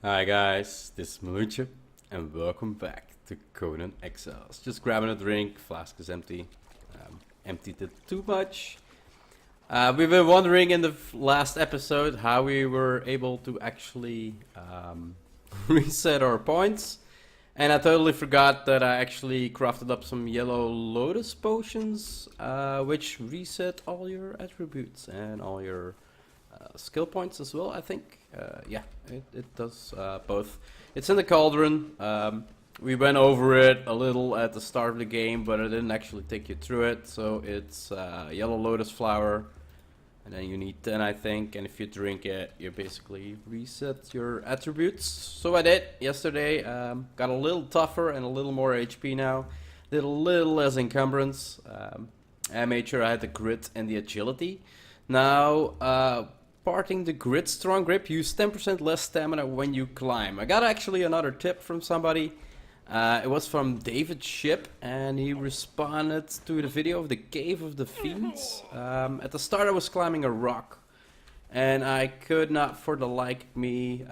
Hi guys, this is Malucha, and welcome back to Conan Exiles. Just grabbing a drink, flask is empty. Emptied it too much. We've been wondering in the last episode how we were able to actually reset our points. And I totally forgot that I actually crafted up some yellow lotus potions, which reset all your attributes and all your skill points as well, I think. Yeah, it does both. It's in the cauldron. We went over it a little at the start of the game, but I didn't actually take you through it. So it's yellow lotus flower, and then you need 10, I think. And if you drink it, you basically reset your attributes. So I did yesterday. Got a little tougher and a little more HP now. Did a little less encumbrance. I made sure I had the grit and the agility. Now, parting the grit strong grip, use 10% less stamina when you climb. I got actually another tip from somebody. It was from David Ship, and he responded to the video of the Cave of the Fiends. At the start I was climbing a rock, and I could not for the like of me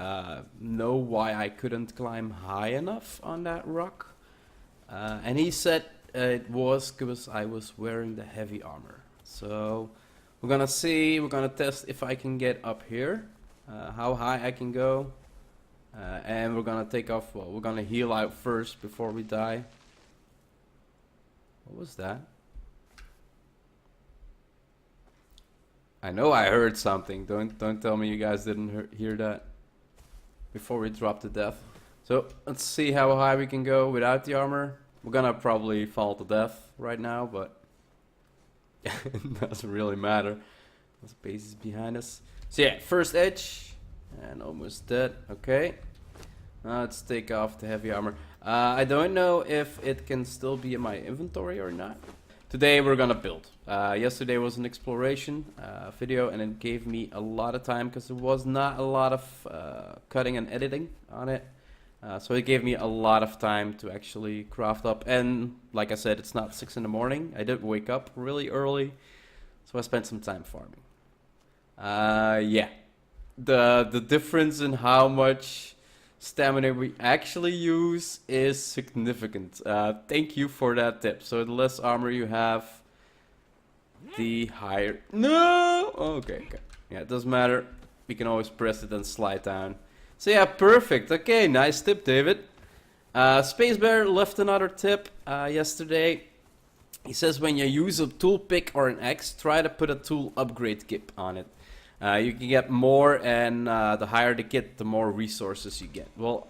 know why I couldn't climb high enough on that rock. And he said it was because I was wearing the heavy armor. So we're gonna see, we're gonna test if I can get up here, how high I can go, and we're gonna take off, well, we're gonna heal out first before we die. What was that? I know I heard something, don't tell me you guys didn't hear that before we drop to death. So let's see how high we can go without the armor. We're gonna probably fall to death right now, but it doesn't really matter. Those bases behind us. So yeah, first edge and almost dead. Okay, let's take off the heavy armor. I don't know if it can still be in my inventory or not. Today we're gonna build. Yesterday was an exploration video, and it gave me a lot of time because there was not a lot of cutting and editing on it. So it gave me a lot of time to actually craft up, and like I said, it's not 6 in the morning. I did wake up really early, so I spent some time farming. Yeah, the difference in how much stamina we actually use is significant. Thank you for that tip. So the less armor you have, the higher. No. Okay. Yeah, it doesn't matter. We can always press it and slide down. So yeah, perfect. Okay, nice tip, David. Space Bear left another tip yesterday. He says when you use a tool pick or an axe, try to put a tool upgrade kit on it. You can get more, and the higher the kit, the more resources you get. Well,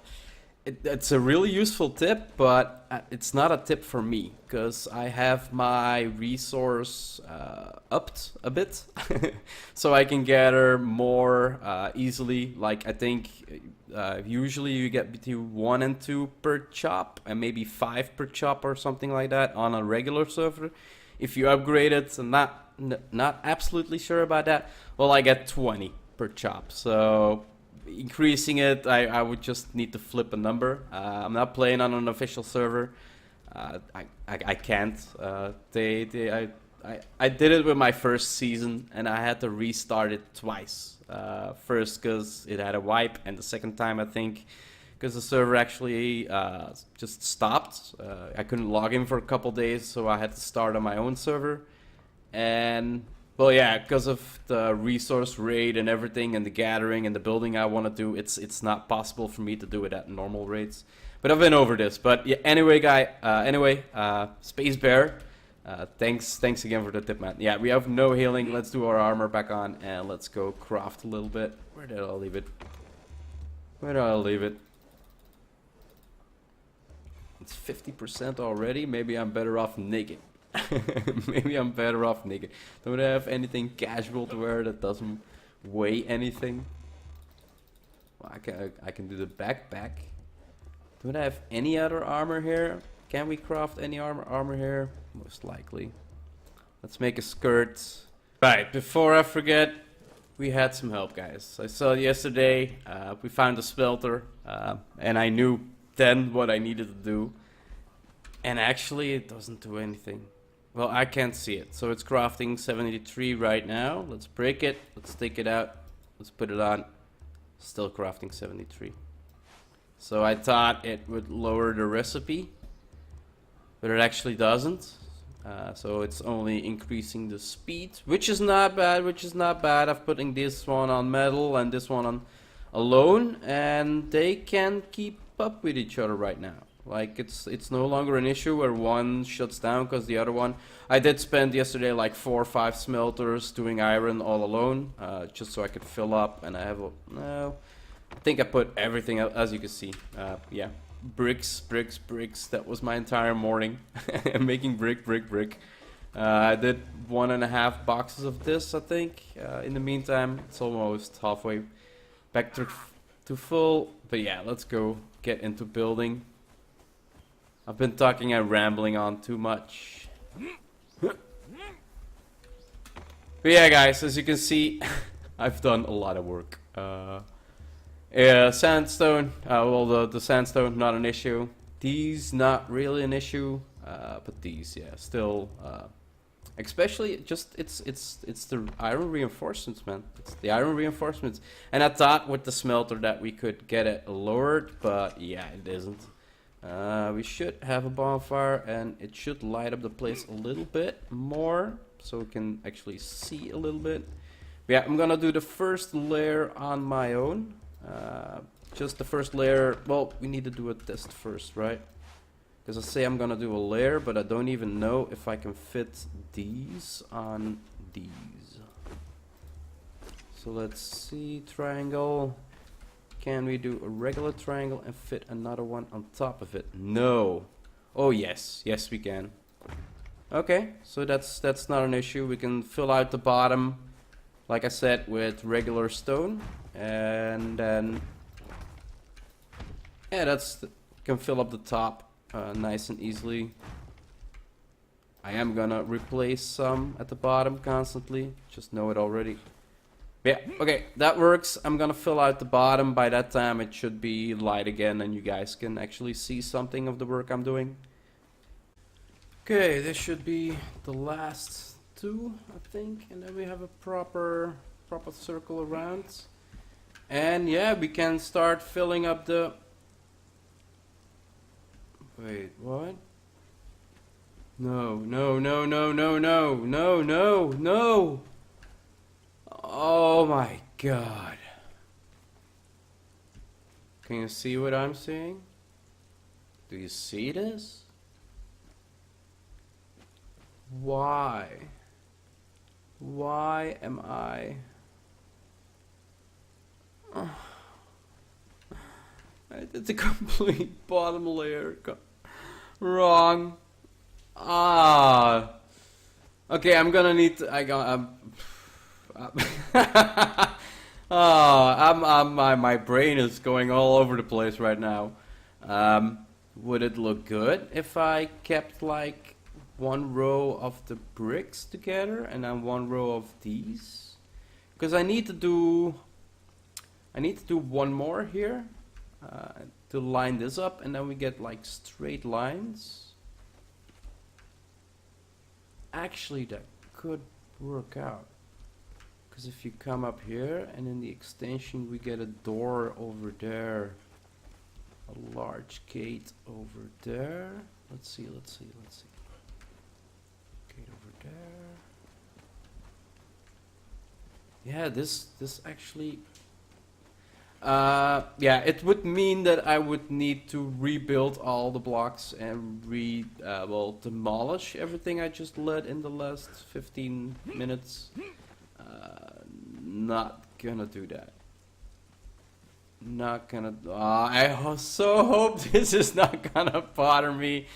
it's a really useful tip, but it's not a tip for me, because I have my resource upped a bit, so I can gather more easily. Like I think usually you get between 1 and 2 per chop, and maybe 5 per chop or something like that on a regular server. If you upgrade it, I'm not absolutely sure about that. Well, I get 20 per chop, so increasing it, I would just need to flip a number. I'm not playing on an official server. I can't. I did it with my first season, and I had to restart it twice. First because it had a wipe, and the second time I think because the server actually just stopped. I couldn't log in for a couple days, so I had to start on my own server. And well, yeah, because of the resource raid and everything, and the gathering and the building I want to do, it's not possible for me to do it at normal rates. But I've been over this. But yeah, anyway, Space Bear, thanks again for the tip, man. Yeah, we have no healing. Let's do our armor back on, and let's go craft a little bit. Where did I leave it? Where did I leave it? It's 50% already. Maybe I'm better off naked. Maybe I'm better off naked. Don't I have anything casual to wear that doesn't weigh anything? Well, I can do the backpack. Don't I have any other armor here? Can we craft any armor here? Most likely. Let's make a skirt. Right, before I forget, we had some help, guys. I saw yesterday we found a smelter, and I knew then what I needed to do. And actually, it doesn't do anything. Well, I can't see it. So it's crafting 73 right now. Let's break it. Let's take it out. Let's put it on. Still crafting 73. So I thought it would lower the recipe, but it actually doesn't. So it's only increasing the speed, which is not bad, I'm putting this one on metal and this one on alone, and they can keep up with each other right now. Like, it's no longer an issue where one shuts down because the other one... I did spend yesterday like 4 or 5 smelters doing iron all alone, just so I could fill up, and I have a... No, I think I put everything out, as you can see. Yeah, bricks. That was my entire morning. Making brick. I did 1.5 boxes of this, I think. In the meantime, it's almost halfway back to full. But yeah, let's go get into building. I've been talking and rambling on too much. But yeah, guys, as you can see, I've done a lot of work. Yeah, sandstone. Well, the sandstone, not an issue. These, not really an issue. But these, yeah, still. Especially, just it's the iron reinforcements, man. It's the iron reinforcements. And I thought with the smelter that we could get it lowered, but yeah, it isn't. We should have a bonfire, and it should light up the place a little bit more, so we can actually see a little bit. But yeah, I'm gonna do the first layer on my own. Just the first layer. Well, we need to do a test first, right? Because I say I'm gonna do a layer, but I don't even know if I can fit these on these. So let's see, triangle. Can we do a regular triangle and fit another one on top of it? No. Oh yes, yes we can. Okay, so that's not an issue. We can fill out the bottom, like I said, with regular stone, and then yeah, can fill up the top nice and easily. I am gonna replace some at the bottom constantly. Just know it already. Yeah, okay, that works. I'm gonna fill out the bottom. By that time it should be light again and you guys can actually see something of the work I'm doing. Okay, this should be the last two, I think, and then we have a proper circle around. And yeah, we can start filling up the... Wait, what? No. Oh my god. Can you see what I'm seeing? Do you see this? Why? Why am I... I did the complete bottom layer wrong. Okay, I'm gonna need to... my brain is going all over the place right now. Would it look good if I kept like one row of the bricks together and then one row of these? Because I need to do one more here to line this up, and then we get like straight lines. Actually, that could work out. Because if you come up here and in the extension we get a door over there, a large gate over there. Let's see. Gate over there. Yeah, this actually... yeah, it would mean that I would need to rebuild all the blocks and well, demolish everything I just lit in the last 15 minutes. Not gonna do that. Not gonna... I so hope this is not gonna bother me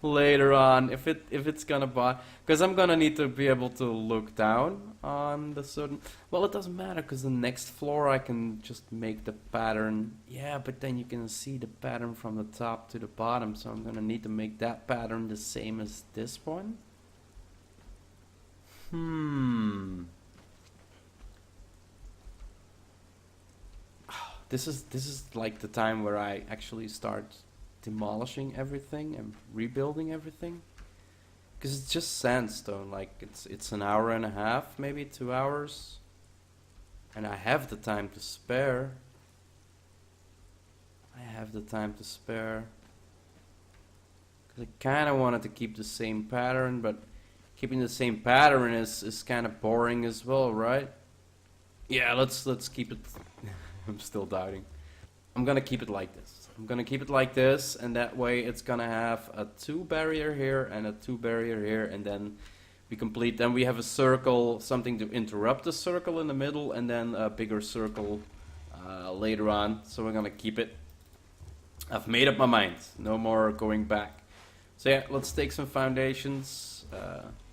later on. If it's gonna bother... Because I'm gonna need to be able to look down on the certain... Well, it doesn't matter, because the next floor I can just make the pattern. Yeah, but then you can see the pattern from the top to the bottom. So I'm gonna need to make that pattern the same as this one. This is like the time where I actually start demolishing everything and rebuilding everything, because it's just sandstone. Like it's an hour and a half, maybe 2 hours, and I have the time to spare. I have have the time to spare. Cause I kind of wanted to keep the same pattern, but keeping the same pattern is kind of boring as well, right? Yeah, let's keep it. I'm still doubting. I'm gonna keep it like this. I'm gonna keep it like this, and that way it's gonna have a 2 barrier here and a 2 barrier here, and then we complete. Then we have a circle, something to interrupt the circle in the middle, and then a bigger circle later on. So we're gonna keep it. I've made up my mind. No more going back. So yeah, let's take some foundations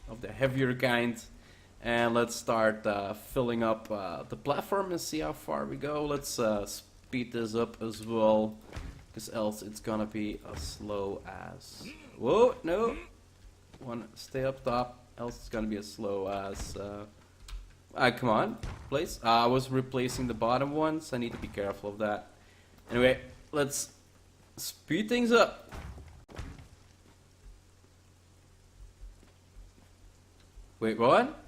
of the heavier kind, and let's start filling up the platform and see how far we go. Let's speed this up as well, because else it's gonna be a slow ass. Whoa, no! Wanna stay up top, else it's gonna be a slow ass. Come on, please. I was replacing the bottom ones. I need to be careful of that. Anyway, let's speed things up. Wait, what?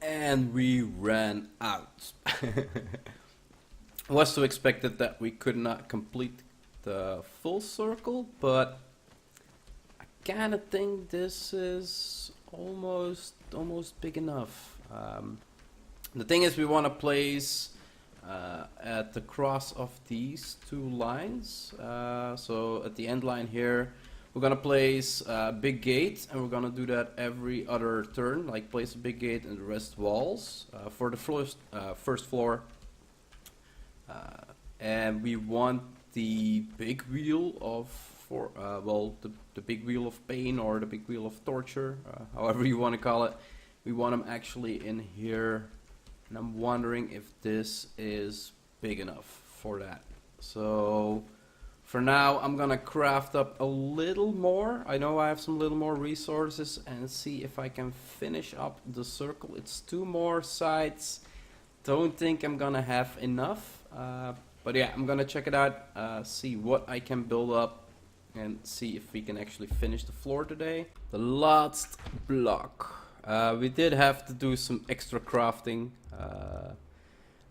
And we ran out. Was to expected that we could not complete the full circle, but I kind of think this is almost big enough. The thing is, we want to place at the cross of these 2 lines. So at the end line here, we're gonna place a big gate, and we're gonna do that every other turn. Like place a big gate and the rest walls for the first floor. And we want the big wheel of the big wheel of pain, or the big wheel of torture, however you want to call it. We want them actually in here, and I'm wondering if this is big enough for that. So for now, I'm gonna craft up a little more. I know I have some little more resources, and see if I can finish up the circle. It's 2 more sides. Don't think I'm gonna have enough. But yeah, I'm gonna check it out, see what I can build up, and see if we can actually finish the floor today. The last block. We did have to do some extra crafting.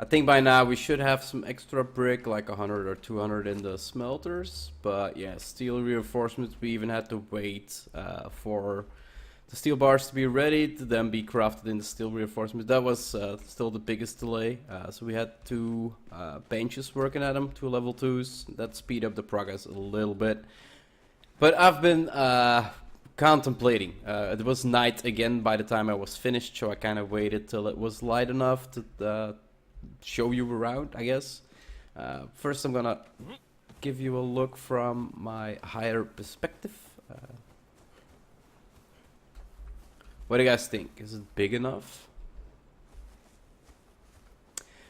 I think by now we should have some extra brick, like 100 or 200 in the smelters. But yeah, steel reinforcements, we even had to wait for the steel bars to be ready to then be crafted in the steel reinforcements. That was still the biggest delay. So we had 2 benches working at them, 2 level 2s. That speed up the progress a little bit. But I've been contemplating. It was night again by the time I was finished, so I kind of waited till it was light enough to show you around, I guess. First I'm gonna give you a look from my higher perspective. What do you guys think? Is it big enough?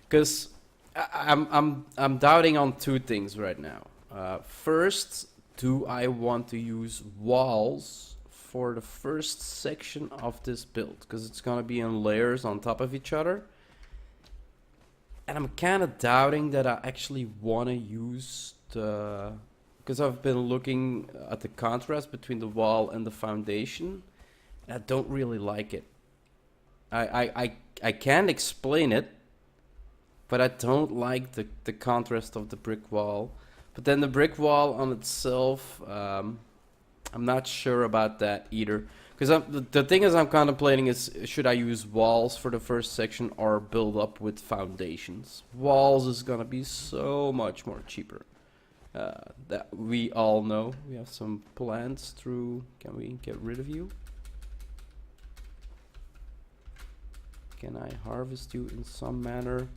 Because I'm doubting on two things right now. First, do I want to use walls for the first section of this build? Because it's gonna be in layers on top of each other. And I'm kind of doubting that I actually want to use the... Because I've been looking at the contrast between the wall and the foundation. And I don't really like it. I can't explain it. But I don't like the contrast of the brick wall. But then the brick wall on itself, I'm not sure about that either. Because the thing is I'm contemplating is, should I use walls for the first section or build up with foundations? Walls is gonna be so much more cheaper. That we all know. We have some plants through... Can we get rid of you? Can I harvest you in some manner?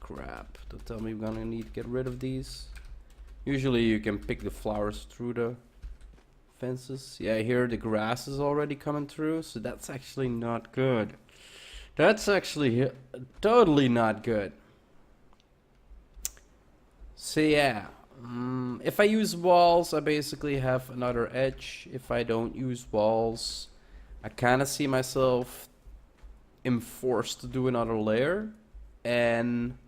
Crap, don't tell me we're gonna need to get rid of these. Usually you can pick the flowers through the fences. Yeah, here the grass is already coming through, so that's actually not good. That's actually totally not good. So yeah, if I use walls, I basically have another edge. If I don't use walls, I kind of see myself forced to do another layer. And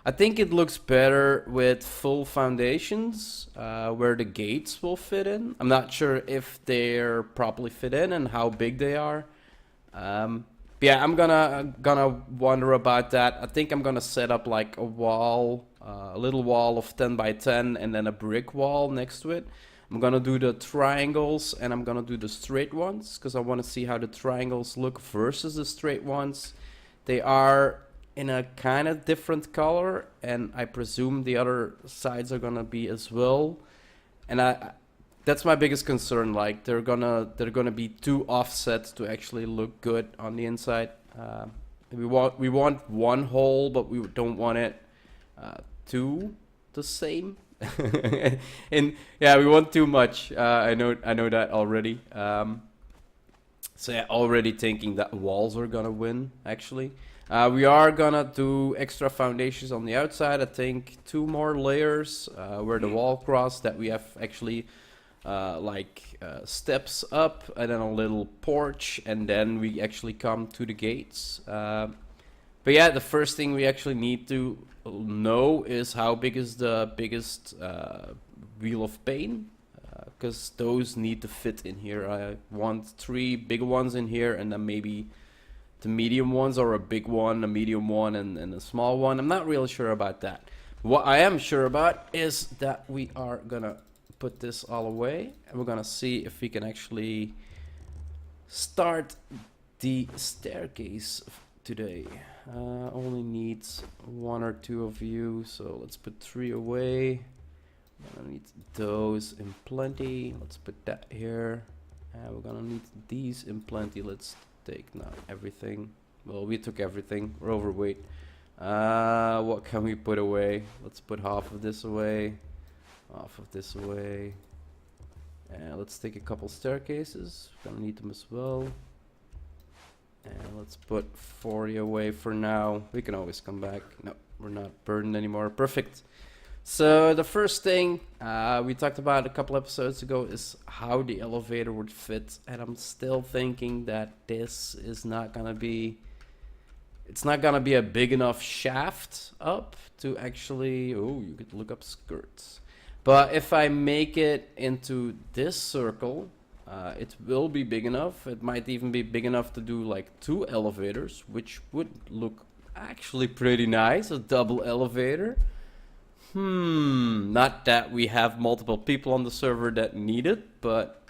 I think it looks better with full foundations, where the gates will fit in. I'm not sure if they're properly fit in and how big they are. Yeah, I'm gonna wonder about that. I think I'm gonna set up like a wall, a little wall of 10 by 10, and then a brick wall next to it. I'm gonna do the triangles and I'm gonna do the straight ones because I want to see how the triangles look versus the straight ones. They are in a kind of different color, and I presume the other sides are gonna be as well. And that's my biggest concern. Like they're gonna be too offset to actually look good on the inside. We want one hole, but we don't want it too the same. And yeah, we want too much. I know that already. So yeah, already thinking that walls are gonna win actually. We are gonna do extra foundations on the outside. I think 2 more layers where the wall cross, that we have actually steps up and then a little porch, and then we actually come to the gates. But yeah, the first thing we actually need to know is how big is the biggest wheel of pain, because those need to fit in here. I want 3 big ones in here, and then maybe the medium ones, or a big one, a medium one, and a small one. I'm not really sure about that. What I am sure about is that we are gonna put this all away, and we're gonna see if we can actually start the staircase today. Only needs 1 or 2 of you, so let's put 3 away. We're gonna need those in plenty. Let's put that here. And we're gonna need these in plenty. Let's take not everything. Well, we took everything. We're overweight. What can we put away? Let's put half of this away. Half of this away. And let's take a couple staircases. Gonna need them as well. And let's put 40 away for now. We can always come back. No, we're not burdened anymore. Perfect. So the first thing we talked about a couple episodes ago is how the elevator would fit, and I'm still thinking that this is not gonna be... It's not gonna be a big enough shaft up to actually... Oh, you could look up skirts. But if I make it into this circle, it will be big enough. It might even be big enough to do like 2 elevators, which would look actually pretty nice. A double elevator. Not that we have multiple people on the server that need it, but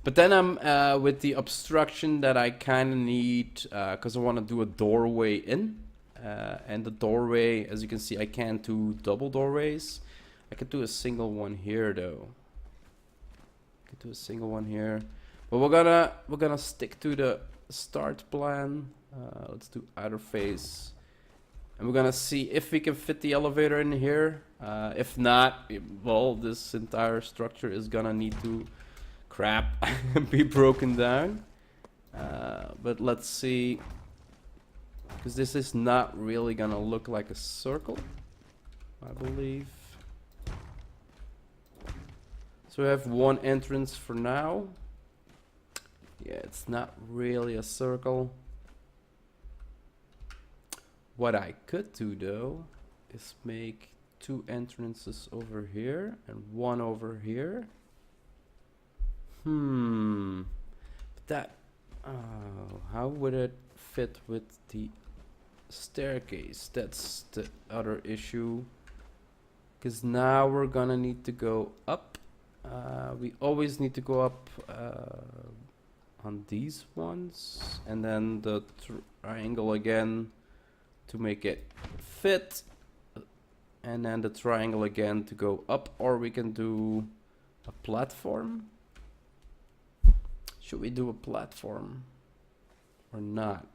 then I'm with the obstruction that I kind of need, because I want to do a doorway in, and the doorway, as you can see, I can't do double doorways. I could do a single one here though. I could do a single one here, but we're gonna stick to the start plan. Let's do outer face. And we're gonna see if we can fit the elevator in here. If not, well, this entire structure is gonna need to crap and be broken down. But let's see, because this is not really gonna look like a circle, I believe. So we have one entrance for now. Yeah, it's not really a circle. What I could do though is make two entrances over here and one over here. But that, how would it fit with the staircase? That's the other issue. Because now we're gonna need to go up. We always need to go up on these ones, and then the triangle again to make it fit, and then the triangle again to go up, or we can do a platform. Should we do a platform or not?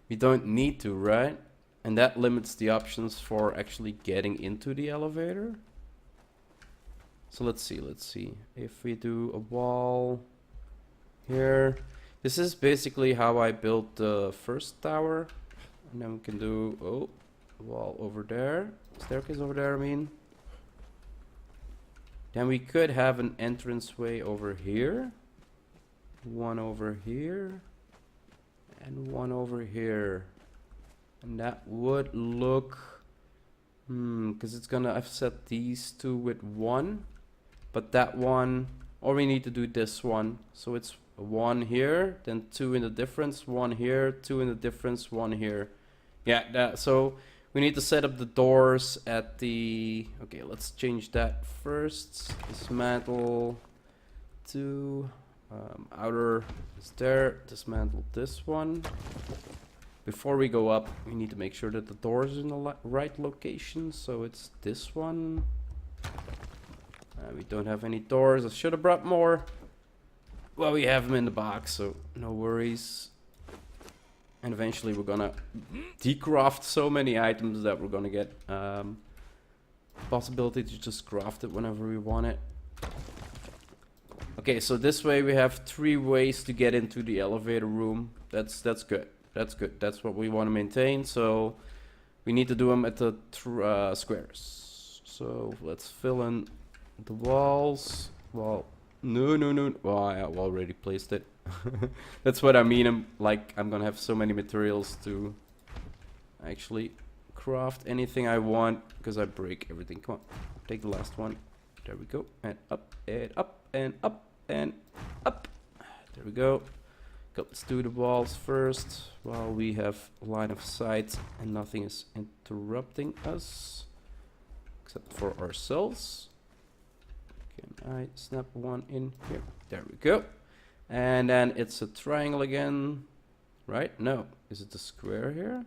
We don't need to, right? And that limits the options for actually getting into the elevator. So let's see. If we do a wall here, this is basically how I built the first tower. And then we can do, a wall over there, staircase over there, I mean. Then we could have an entranceway over here, one over here, and one over here. And that would look, because it's gonna offset these two with one, but that one, or we need to do this one. So it's one here, then two in the difference, one here, two in the difference, one here. Yeah, so we need to set up the doors at the, okay, let's change that first. Dismantle to outer is there, dismantle this one. Before we go up, we need to make sure that the door is in the right location. So it's this one. We don't have any doors. I should have brought more. Well, we have them in the box, so no worries. And eventually we're gonna decraft so many items that we're gonna get possibility to just craft it whenever we want it. Okay, so this way we have 3 ways to get into the elevator room. That's good. That's good. That's what we want to maintain. So we need to do them at the squares. So let's fill in the walls. Well, no. Well, I already placed it. That's what I mean. I'm gonna have so many materials to actually craft anything I want, because I break everything. Come on, take the last one. There we go. And up and up and up and up. There we go. Let's do the walls first while we have line of sight and nothing is interrupting us except for ourselves. Can I snap one in here? There we go. And then it's a triangle again, right? No, is it a square here?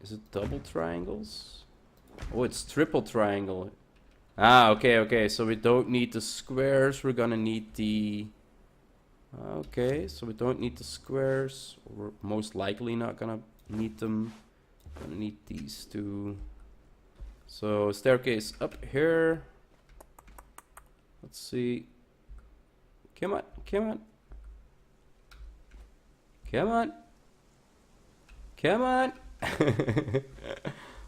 Is it double triangles? Oh, it's triple triangle. Ah, okay, so we don't need the squares, we're gonna need the... Okay, so we don't need the squares, we're most likely not gonna need them. Gonna need these two. So, staircase up here. Let's see. Come on.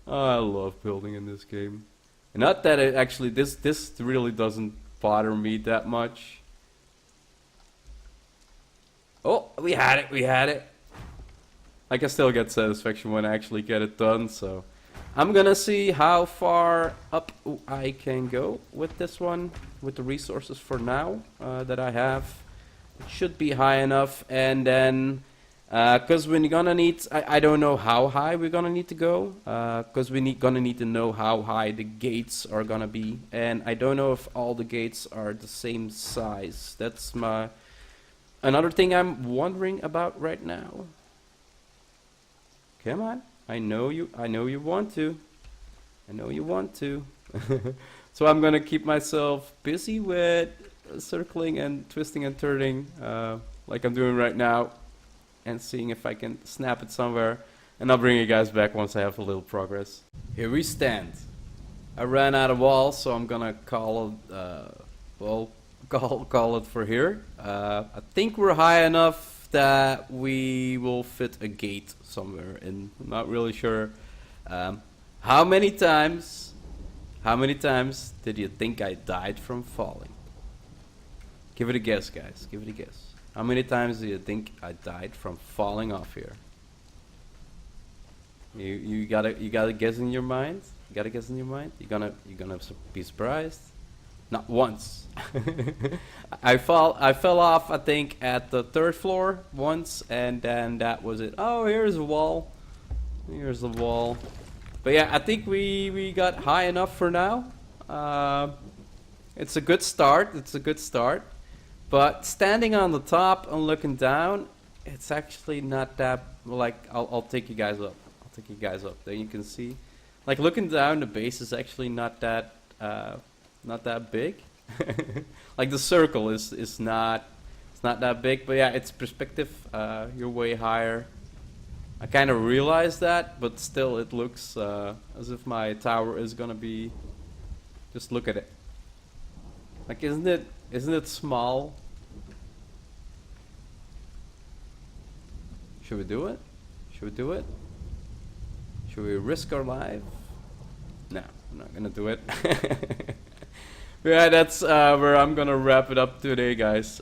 Oh, I love building in this game. Not that it actually, this really doesn't bother me that much. Oh, we had it. I can still get satisfaction when I actually get it done, so I'm gonna see how far up I can go with this one, with the resources for now that I have. It should be high enough, and then because we're gonna need, I don't know how high we're gonna need to go, because gonna need to know how high the gates are gonna be, and I don't know if all the gates are the same size. That's another thing I'm wondering about right now. Come on, I know you want to. So I'm gonna keep myself busy with circling and twisting and turning, like I'm doing right now. and seeing if I can snap it somewhere. And I'll bring you guys back once I have a little progress. Here we stand. I ran out of walls, so I'm gonna call it, call it for here. I think we're high enough that we will fit a gate somewhere in. I'm not really sure. How many times did you think I died from falling? Give it a guess, guys. Give it a guess. How many times do you think I died from falling off here? You gotta guess in your mind. You gotta guess in your mind. You're gonna be surprised. Not once. I fell off, I think, at the 3rd floor once, and then that was it. Oh, here's a wall. Here's the wall. But yeah, I think we got high enough for now. It's a good start. It's a good start. But standing on the top and looking down, it's actually not that, like, I'll take you guys up. I'll take you guys up. There you can see. Like, looking down, the base is actually not that big. Like, the circle is not, it's not that big. But yeah, it's perspective. You're way higher. I kind of realized that, but still it looks as if my tower is gonna be, just look at it. Like, isn't it small? Should we do it? Should we do it? Should we risk our life? No, I'm not gonna do it. Yeah, that's where I'm gonna wrap it up today, guys.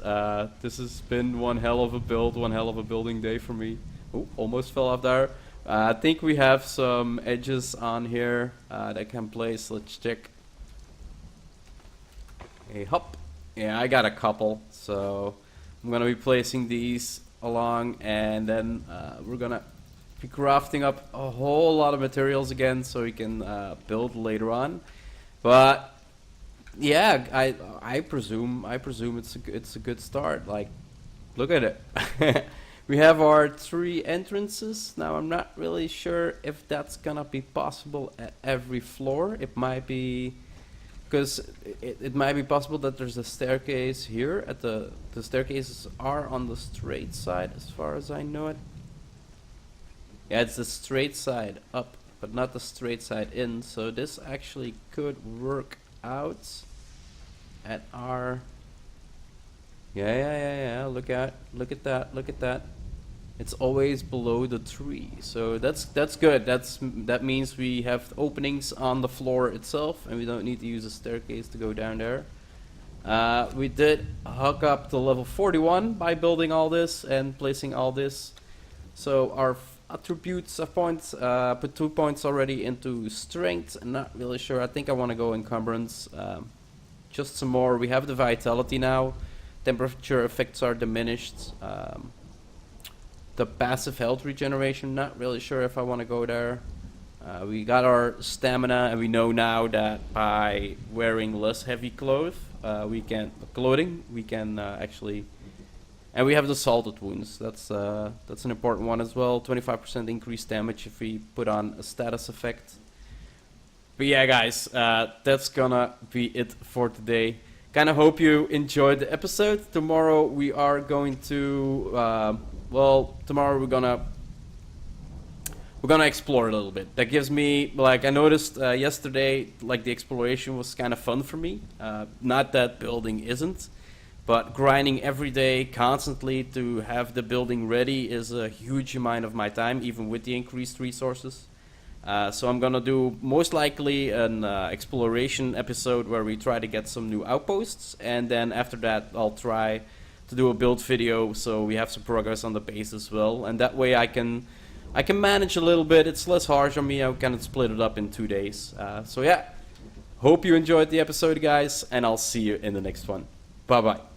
This has been one hell of a build, one hell of a building day for me. Oh, almost fell off there. I think we have some edges on here that can place. Let's check. A hop. Yeah, I got a couple, so I'm gonna be placing these along, and then we're gonna be crafting up a whole lot of materials again, so we can build later on. But yeah, I presume it's a good start. Like, look at it. We have our 3 entrances. Now I'm not really sure if that's gonna be possible at every floor. It might be, because it might be possible that there's a staircase here. At the staircases are on the straight side, as far as I know it. Yeah, it's the straight side up, but not the straight side in. So this actually could work out at our. Yeah. Look at that. It's always below the tree, so that's good. That means we have openings on the floor itself, and we don't need to use a staircase to go down there. We did hook up to level 41 by building all this and placing all this. So our attributes of points, put 2 points already into strength. I'm not really sure. I think I want to go encumbrance. Just some more. We have the vitality now. Temperature effects are diminished. The passive health regeneration, not really sure if I want to go there. We got our stamina, and we know now that by wearing less heavy clothing, we can actually, and we have the salted wounds. That's an important one as well. 25% increased damage if we put on a status effect. But yeah, guys, that's gonna be it for today. Kind of hope you enjoyed the episode. Tomorrow we are going to, tomorrow we're gonna explore a little bit. That gives me, like, I noticed yesterday, like, the exploration was kind of fun for me. Not that building isn't, but grinding every day constantly to have the building ready is a huge amount of my time, even with the increased resources. So I'm gonna do most likely an exploration episode where we try to get some new outposts, and then after that I'll try to do a build video so we have some progress on the base as well, and that way I can manage a little bit. It's less harsh on me. I can split it up in 2 days. So yeah, hope you enjoyed the episode, guys, and I'll see you in the next one. Bye bye.